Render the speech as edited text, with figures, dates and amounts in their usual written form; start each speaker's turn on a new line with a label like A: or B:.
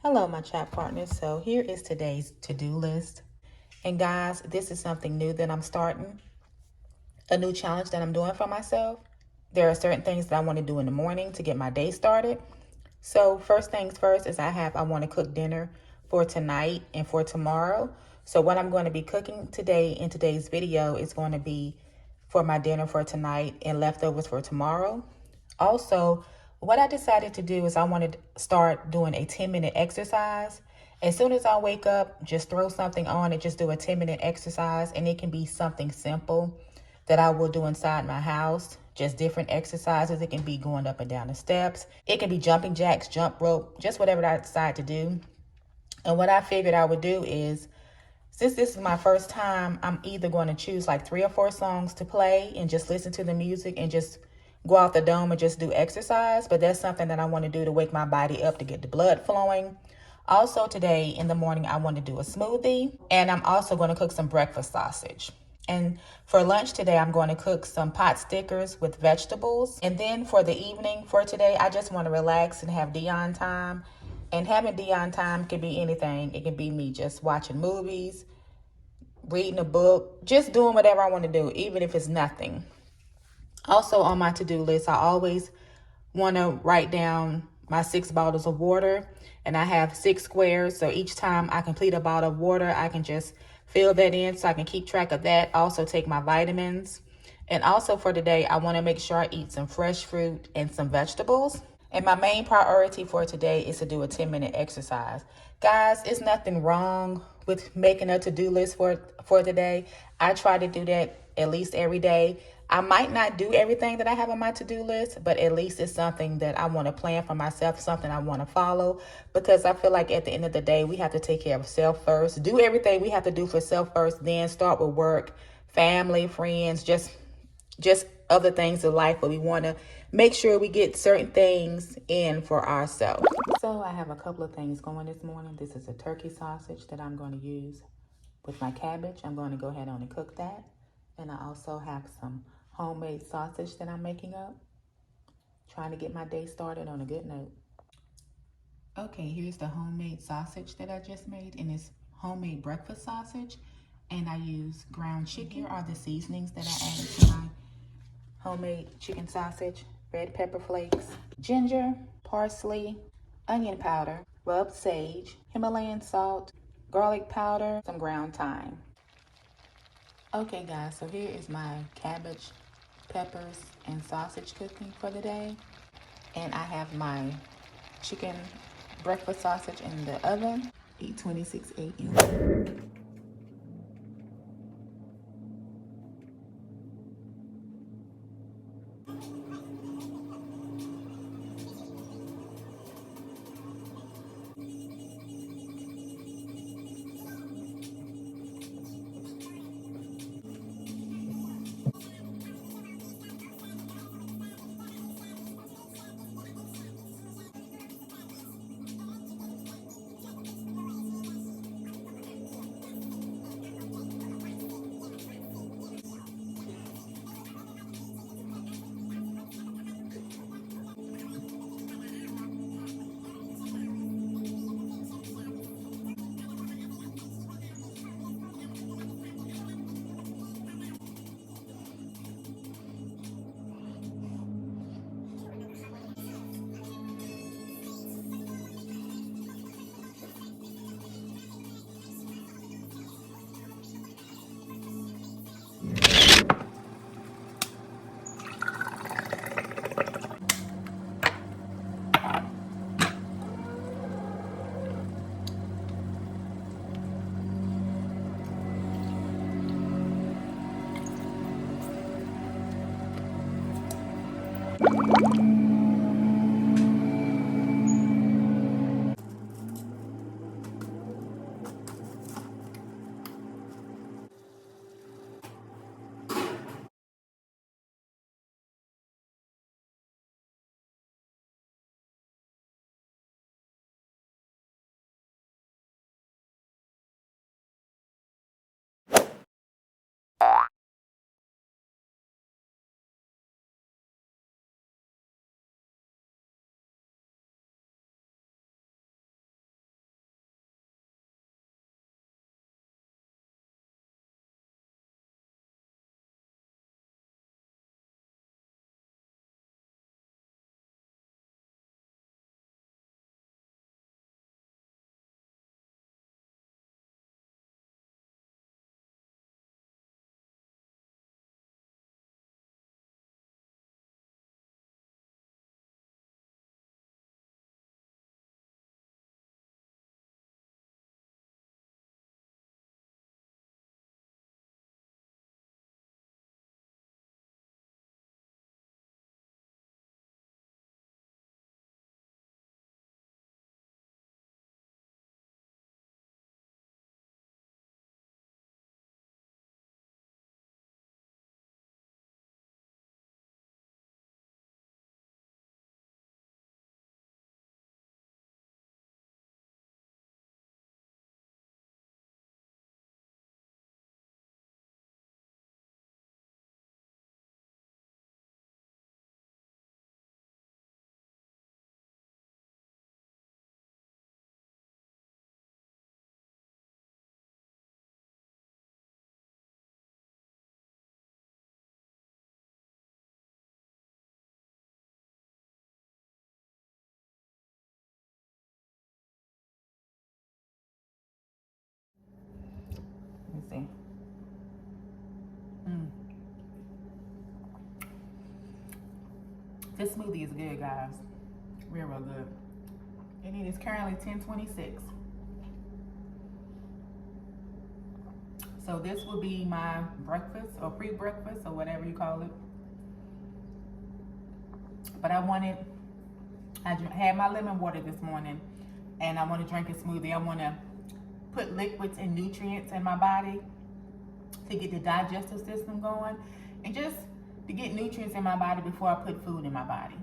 A: Hello, my chat partners. So here is today's to-do list. And guys, this is something new that I'm starting, a new challenge that I'm doing for myself. There are certain things that I want to do in the morning to get my day started. So first things first is I want to cook dinner for tonight and for tomorrow. So what I'm going to be cooking today in today's video is going to be for my dinner for tonight and leftovers for tomorrow. Also, what I decided to do is I wanted to start doing a 10-minute exercise. As soon as I wake up, just throw something on and just do a 10-minute exercise. And it can be something simple that I will do inside my house, just different exercises. It can be going up and down the steps. It can be jumping jacks, jump rope, just whatever I decide to do. And what I figured I would do is, since this is my first time, I'm either going to choose like 3 or 4 songs to play and just listen to the music and just go out the dome and just do exercise. But that's something that I want to do to wake my body up, to get the blood flowing. Also today in the morning, I want to do a smoothie, and I'm also going to cook some breakfast sausage. And for lunch today, I'm going to cook some pot stickers with vegetables. And then for the evening for today, I just want to relax and have Dionne time. And having Dionne time can be anything. It can be me just watching movies, reading a book, just doing whatever I want to do, even if it's nothing. Also on my to-do list, I always want to write down my 6 bottles of water, and I have 6 squares. So each time I complete a bottle of water, I can just fill that in so I can keep track of that. Also take my vitamins. And also for today, I want to make sure I eat some fresh fruit and some vegetables. And my main priority for today is to do a 10-minute exercise. Guys, it's nothing wrong with making a to-do list for the day. I try to do that at least every day. I might not do everything that I have on my to-do list, but at least it's something that I want to plan for myself, something I want to follow, because I feel like at the end of the day, we have to take care of self first. Do everything we have to do for self first, then start with work, family, friends, just other things in life, but we want to make sure we get certain things in for ourselves. So I have a couple of things going this morning. This is a turkey sausage that I'm going to use with my cabbage. I'm going to go ahead on and cook that. And I also have some homemade sausage that I'm making up. Trying to get my day started on a good note. Okay, here's the homemade sausage that I just made, and it's homemade breakfast sausage. And I use ground chicken. Here are the seasonings that I added to my homemade chicken sausage: red pepper flakes, ginger, parsley, onion powder, rubbed sage, Himalayan salt, garlic powder, some ground thyme. Okay guys, so here is my cabbage, peppers, and sausage cooking for the day. And I have my chicken breakfast sausage in the oven, 8:26 a.m. This smoothie is good, guys. Real good. And it is currently 10:26. So this will be my breakfast or pre-breakfast or whatever you call it. But I had my lemon water this morning, and I want to drink a smoothie. I want to put liquids and nutrients in my body to get the digestive system going, and just to get nutrients in my body before I put food in my body.